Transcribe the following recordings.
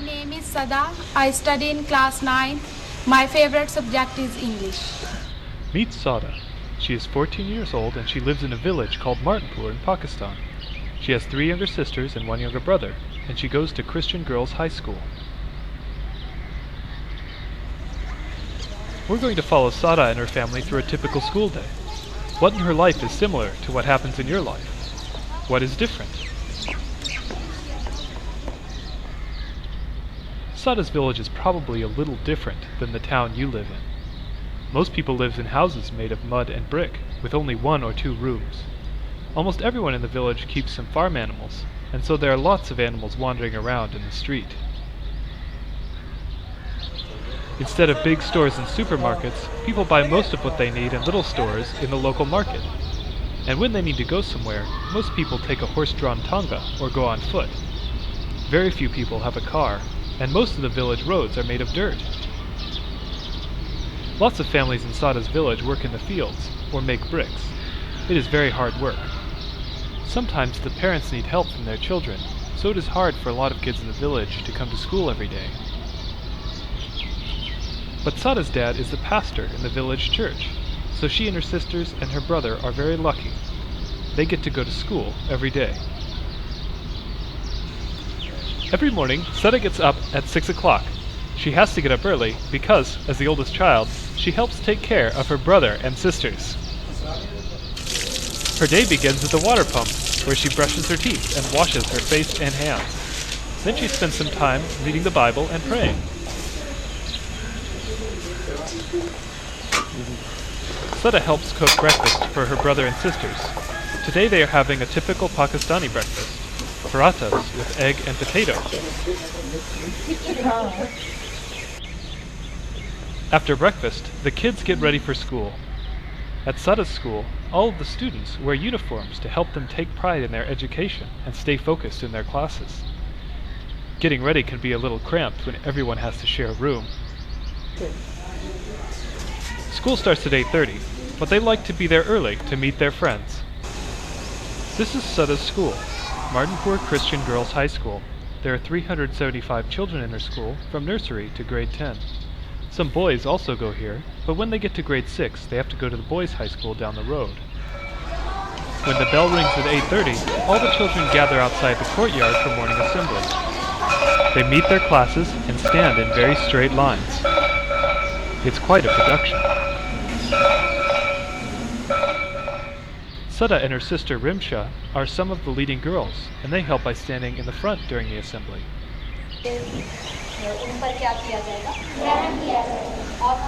name is Sada. I study in class 9. My favorite subject is English. Meet Sada. She is 14 years old and she lives in a village called Martinpur in Pakistan. She has 3 younger sisters and 1 younger brother, and she goes to Christian Girls High School. We're going to follow Sada and her family through a typical school day. What in her life is similar to what happens in your life? What is different? Sada's village is probably a little different than the town you live in. Most people live in houses made of mud and brick, with only 1 or 2 rooms. Almost everyone in the village keeps some farm animals, and so there are lots of animals wandering around in the street. Instead of big stores and supermarkets, people buy most of what they need in little stores in the local market. And when they need to go somewhere, most people take a horse-drawn tanga or go on foot. Very few people have a car, and most of the village roads are made of dirt. Lots of families in Sada's village work in the fields, or make bricks. It is very hard work. Sometimes the parents need help from their children, so it is hard for a lot of kids in the village to come to school every day. But Sada's dad is the pastor in the village church, so she and her sisters and her brother are very lucky. They get to go to school every day. Every morning, Sada gets up at 6 o'clock. She has to get up early because, as the oldest child, she helps take care of her brother and sisters. Her day begins at the water pump, where she brushes her teeth and washes her face and hands. Then she spends some time reading the Bible and praying. Sada helps cook breakfast for her brother and sisters. Today they are having a typical Pakistani breakfast. Parathas with egg and potato. After breakfast, the kids get ready for school. At Sada's school, all of the students wear uniforms to help them take pride in their education and stay focused in their classes. Getting ready can be a little cramped when everyone has to share a room. School starts at 8:30, but they like to be there early to meet their friends. This is Sada's school, Martinpur Christian Girls High School. There are 375 children in her school, from nursery to grade 10. Some boys also go here, but when they get to grade 6, they have to go to the boys' high school down the road. When the bell rings at 8:30, all the children gather outside the courtyard for morning assembly. They meet their classes and stand in very straight lines. It's quite a production. Sada and her sister Rimsha are some of the leading girls, and they help by standing in the front during the assembly.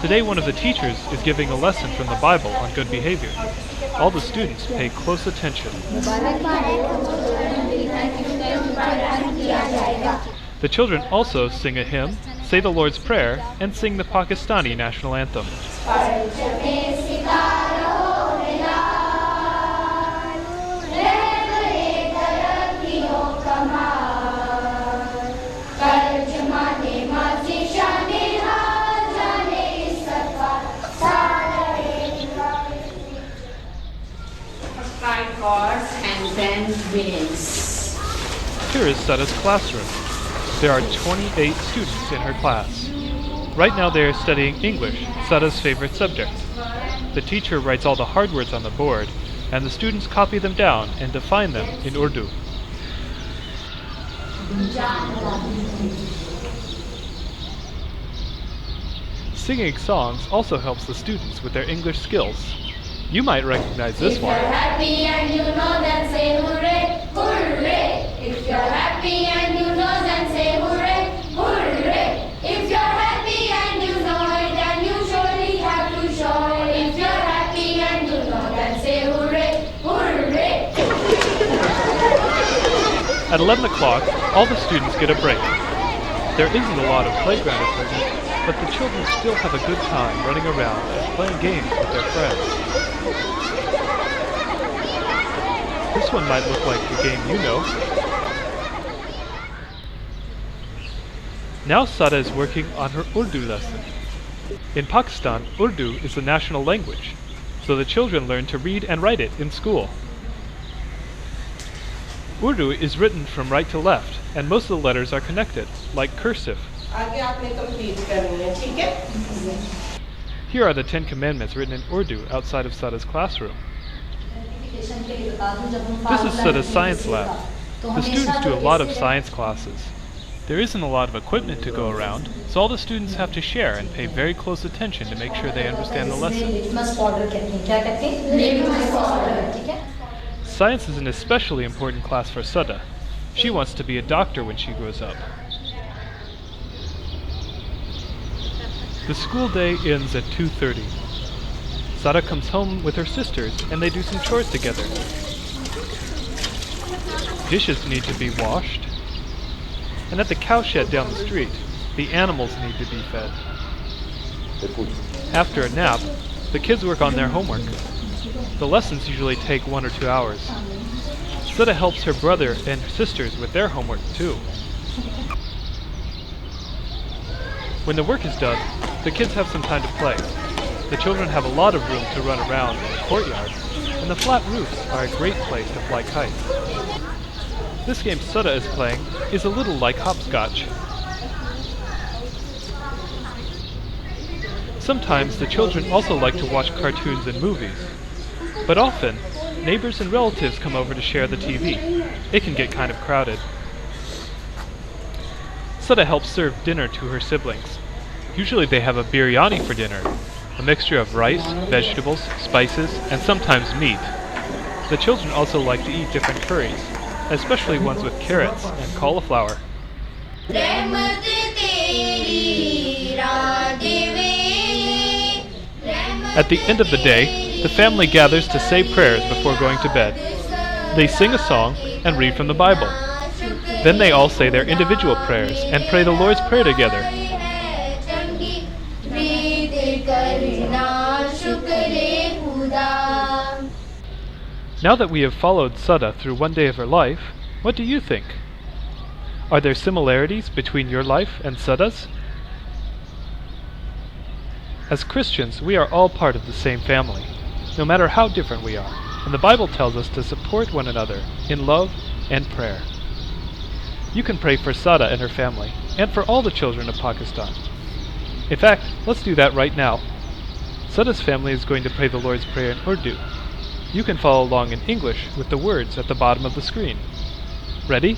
Today one of the teachers is giving a lesson from the Bible on good behavior. All the students pay close attention. The children also sing a hymn, say the Lord's Prayer, and sing the Pakistani national anthem. And then wins. Here is Sada's classroom. There are 28 students in her class. Right now they are studying English, Sada's favorite subject. The teacher writes all the hard words on the board, and the students copy them down and define them in Urdu. Singing songs also helps the students with their English skills. You might recognize this one. If you're happy and you know, then say hooray, hooray. If you're happy and you know, then say hooray, hooray. If you're happy and you know it, then you surely have to show it. If you're happy and you know, then say hooray, hooray. At 11 o'clock, all the students get a break. There isn't a lot of playground equipment, but the children still have a good time running around and playing games with their friends. This one might look like the game you know. Now Sada is working on her Urdu lesson. In Pakistan, Urdu is the national language, so the children learn to read and write it in school. Urdu is written from right to left, and most of the letters are connected, like cursive. आगे आपने complete करनी है, ठीक है? Here are the 10 Commandments written in Urdu outside of Sada's classroom. This is Sada's science lab. The students do a lot of science classes. There isn't a lot of equipment to go around, so all the students have to share and pay very close attention to make sure they understand the lesson. Science is an especially important class for Sada. She wants to be a doctor when she grows up. The school day ends at 2:30. Sada comes home with her sisters and they do some chores together. Dishes need to be washed. And at the cowshed down the street, the animals need to be fed. After a nap, the kids work on their homework. The lessons usually take 1 or 2 hours. Sada helps her brother and sisters with their homework too. When the work is done, the kids have some time to play. The children have a lot of room to run around in the courtyard, and the flat roofs are a great place to fly kites. This game Sada is playing is a little like hopscotch. Sometimes the children also like to watch cartoons and movies. But often, neighbors and relatives come over to share the TV. It can get kind of crowded. Sada helps serve dinner to her siblings. Usually they have a biryani for dinner, a mixture of rice, vegetables, spices, and sometimes meat. The children also like to eat different curries, especially ones with carrots and cauliflower. At the end of the day, the family gathers to say prayers before going to bed. They sing a song and read from the Bible. Then they all say their individual prayers and pray the Lord's Prayer together. Now that we have followed Sada through one day of her life, what do you think? Are there similarities between your life and Sada's? As Christians, we are all part of the same family, no matter how different we are, and the Bible tells us to support one another in love and prayer. You can pray for Sada and her family, and for all the children of Pakistan. In fact, let's do that right now. Sada's family is going to pray the Lord's Prayer in Urdu. You can follow along in English with the words at the bottom of the screen. Ready?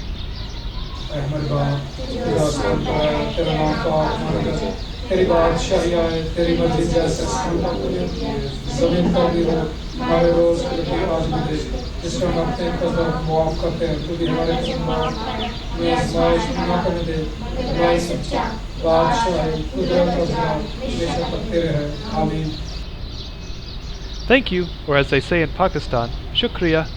Thank you, or as they say in Pakistan, shukriya.